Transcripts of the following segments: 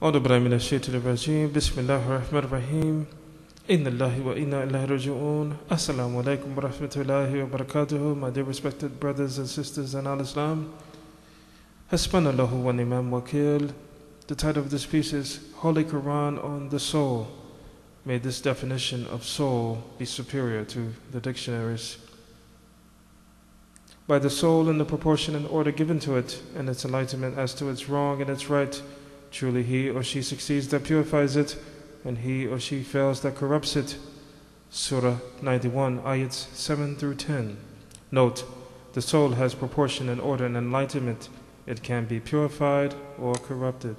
أعوذ بالله من الشيطان الرجيم بسم الله الرحمن الرحيم إن الله وإنا إليه راجعون Assalamu alaikum wa rahmatullahi wa barakatuhu. My dear respected brothers and sisters in al-Islam, Hasbunallahu wa ni'mal wakil. The title of this piece is Holy Quran on the Soul. May this definition of soul be superior to the dictionaries. By the soul in the proportion and order given to it, and its enlightenment as to its wrong and its right, truly he or she succeeds that purifies it, and he or she fails that corrupts it. Surah 91, ayats 7 through 10. Note, the soul has proportion and order and enlightenment. It can be purified or corrupted.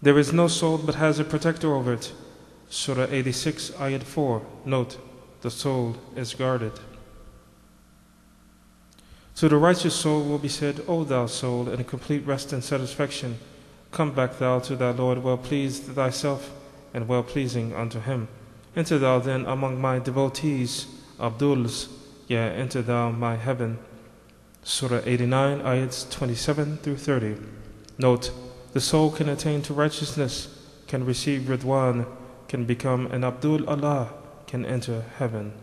There is no soul but has a protector over it. Surah 86, ayat 4. Note, the soul is guarded. To the righteous soul will be said, O thou soul, in complete rest and satisfaction, come back thou to thy Lord, well pleased thyself and well pleasing unto him. Enter thou then among my devotees, Abduls, yea, enter thou my heaven. Surah 89, ayats 27 through 30. Note, the soul can attain to righteousness, can receive Ridwan, can become an Abdul Allah, can enter heaven.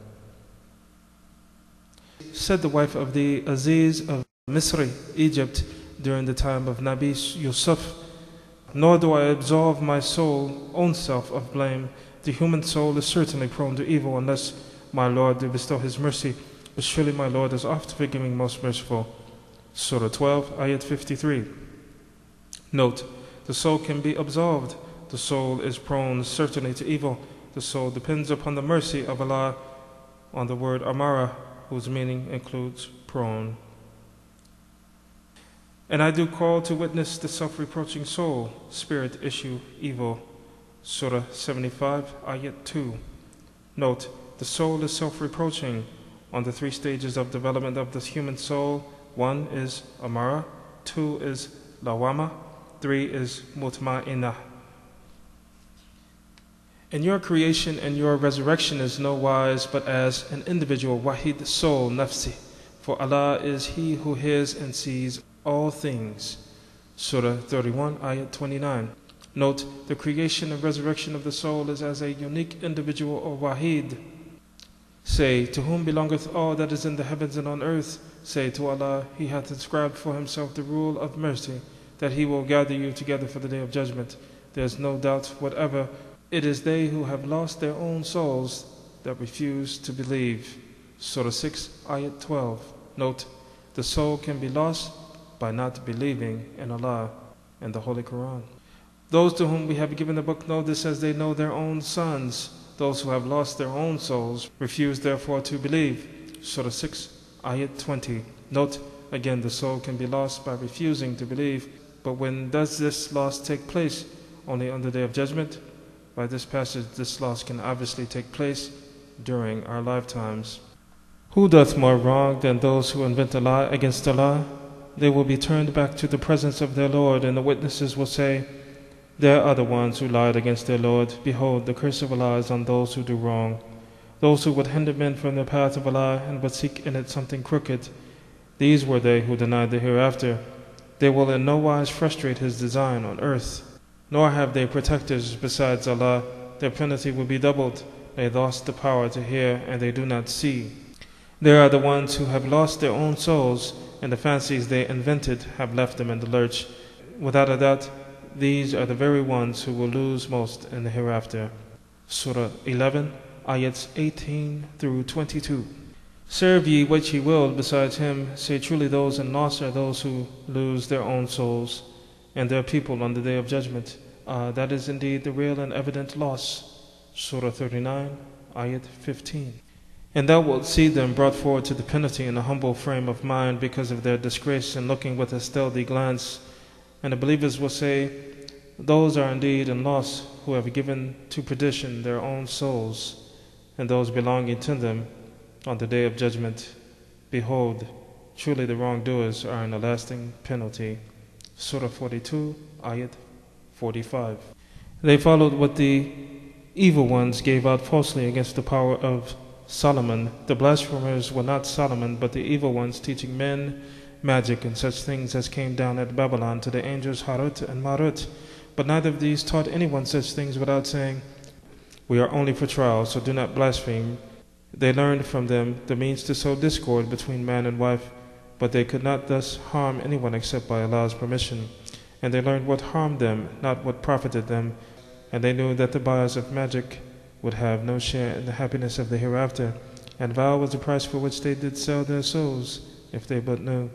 Said the wife of the Aziz of Misri, Egypt, during the time of Nabi Yusuf, nor do I absolve my own self of blame. The human soul is certainly prone to evil unless my Lord do bestow his mercy, but surely my Lord is oft forgiving, most merciful. Surah 12, ayat 53. Note, the soul can be absolved. The soul is prone certainly to evil. The soul depends upon the mercy of Allah, on the word amara, whose meaning includes prone. And I do call to witness the self-reproaching soul, spirit issue evil. Surah 75, ayat 2. Note, the soul is self-reproaching on the three stages of development of the human soul. 1 is amara, 2 is lawama, 3 is mutma'inah. And your creation and your resurrection is no wise but as an individual wahid soul nafsi, for Allah is he who hears and sees all things. Surah 31, ayat 29. Note, the creation and resurrection of the soul is as a unique individual or wahid. Say, to whom belongeth all that is in the heavens and on earth? Say, to Allah, he hath inscribed for himself the rule of mercy, that he will gather you together for the day of judgment. There is no doubt whatever. It is they who have lost their own souls that refuse to believe. Surah 6, ayat 12. Note, the soul can be lost by not believing in Allah and the Holy Quran. Those to whom we have given the book know this as they know their own sons. Those who have lost their own souls refuse therefore to believe. Surah 6, ayat 20. Note, again, the soul can be lost by refusing to believe. But when does this loss take place? Only on the day of judgment? By this passage, this loss can obviously take place during our lifetimes. Who doth more wrong than those who invent a lie against Allah? They will be turned back to the presence of their Lord, and the witnesses will say, there are the ones who lied against their Lord. Behold, the curse of Allah is on those who do wrong, those who would hinder men from the path of Allah and would seek in it something crooked. These were they who denied the hereafter. They will in no wise frustrate his design on earth, nor have they protectors besides Allah. Their penalty will be doubled. They lost the power to hear, and they do not see. There are the ones who have lost their own souls, and the fancies they invented have left them in the lurch. Without a doubt, these are the very ones who will lose most in the hereafter. Surah 11, ayats 18 through 22. Serve ye what ye will besides him. Say, truly those in loss are those who lose their own souls and their people on the day of judgment. That is indeed the real and evident loss. Surah 39, ayat 15. And thou wilt see them brought forward to the penalty in a humble frame of mind because of their disgrace and looking with a stealthy glance. And the believers will say, those are indeed in loss who have given to perdition their own souls and those belonging to them on the day of judgment. Behold, truly the wrongdoers are in a lasting penalty. Surah 42, ayat 45. They followed what the evil ones gave out falsely against the power of Solomon. The blasphemers were not Solomon, but the evil ones, teaching men magic, and such things as came down at Babylon to the angels Harut and Marut. But neither of these taught anyone such things without saying, "We are only for trial, so do not blaspheme." They learned from them the means to sow discord between man and wife, but they could not thus harm anyone except by Allah's permission. And they learned what harmed them, not what profited them. And they knew that the buyers of magic would have no share in the happiness of the hereafter, and vow was the price for which they did sell their souls, if they but knew.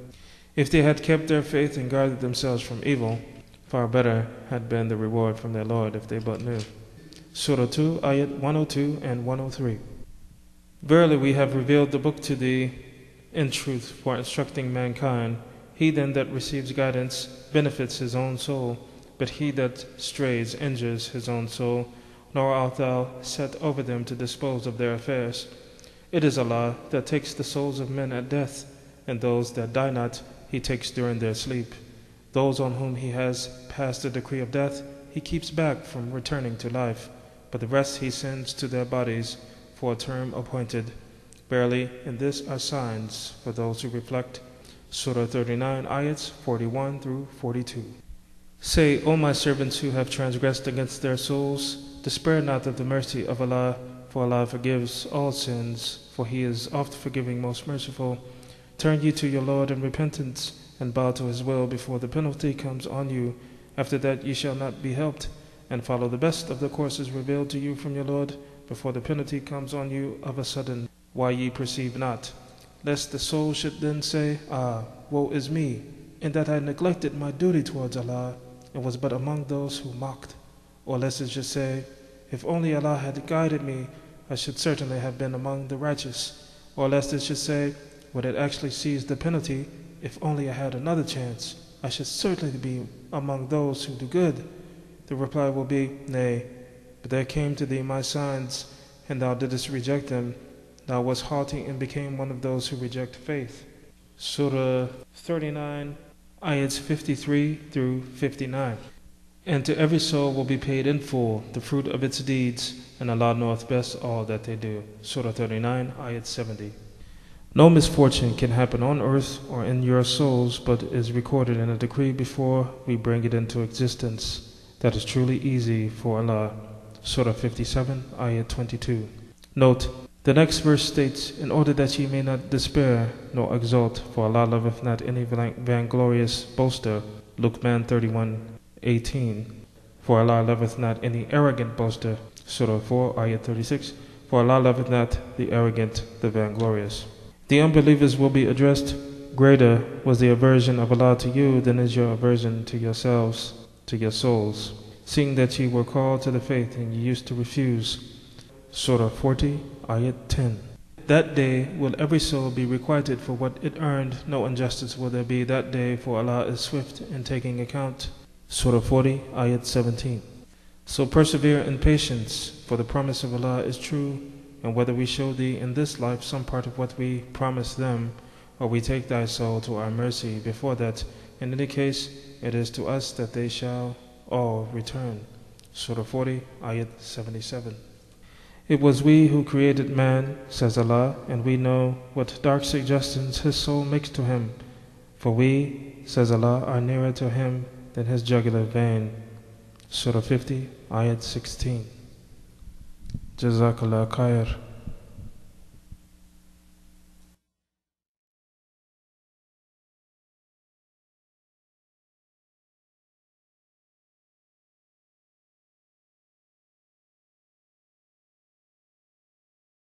If they had kept their faith and guarded themselves from evil, far better had been the reward from their Lord if they but knew. Surah 2, Ayat 102 and 103. Verily we have revealed the book to thee in truth for instructing mankind. He then that receives guidance benefits his own soul, but he that strays injures his own soul, nor art thou set over them to dispose of their affairs. It is Allah that takes the souls of men at death, and those that die not he takes during their sleep. Those on whom he has passed the decree of death he keeps back from returning to life, but the rest he sends to their bodies for a term appointed. Verily, in this are signs for those who reflect. Surah 39, Ayats 41 through 42. Say, O my servants who have transgressed against their souls, despair not of the mercy of Allah, for Allah forgives all sins, for He is oft forgiving, most merciful. Turn ye to your Lord in repentance, and bow to His will before the penalty comes on you. After that ye shall not be helped, and follow the best of the courses revealed to you from your Lord, before the penalty comes on you of a sudden, why ye perceive not. Lest the soul should then say, Ah, woe is me, in that I neglected my duty towards Allah, and was but among those who mocked. Or lest it should say, If only Allah had guided me, I should certainly have been among the righteous. Or lest it should say, Would it actually seize the penalty, if only I had another chance, I should certainly be among those who do good. The reply will be, Nay, but there came to thee my signs, and thou didst reject them. Thou wast haughty and became one of those who reject faith. Surah 39, Ayats 53 through 59. And to every soul will be paid in full the fruit of its deeds, and Allah knoweth best all that they do. Surah 39, Ayat 70. No misfortune can happen on earth or in your souls, but is recorded in a decree before we bring it into existence. That is truly easy for Allah. Surah 57, Ayat 22. Note, the next verse states, In order that ye may not despair nor exult, for Allah loveth not any vainglorious boaster. Luqman 31:18. For Allah loveth not any arrogant boaster. Surah 4, Ayat 36. For Allah loveth not the arrogant, the vainglorious. The unbelievers will be addressed, Greater was the aversion of Allah to you than is your aversion to yourselves, to your souls, seeing that ye were called to the faith and ye used to refuse. Surah 40, Ayat 10. That day will every soul be requited for what it earned. No injustice will there be that day, for Allah is swift in taking account. Surah 40, Ayat 17. So persevere in patience, for the promise of Allah is true, and whether we show thee in this life some part of what we promise them, or we take thy soul to our mercy before that, in any case, it is to us that they shall all return. Surah 40, Ayat 77. It was we who created man, says Allah, and we know what dark suggestions his soul makes to him. For we, says Allah, are nearer to him than his jugular vein. Surah 50, Ayat 16. Jazakallah khair.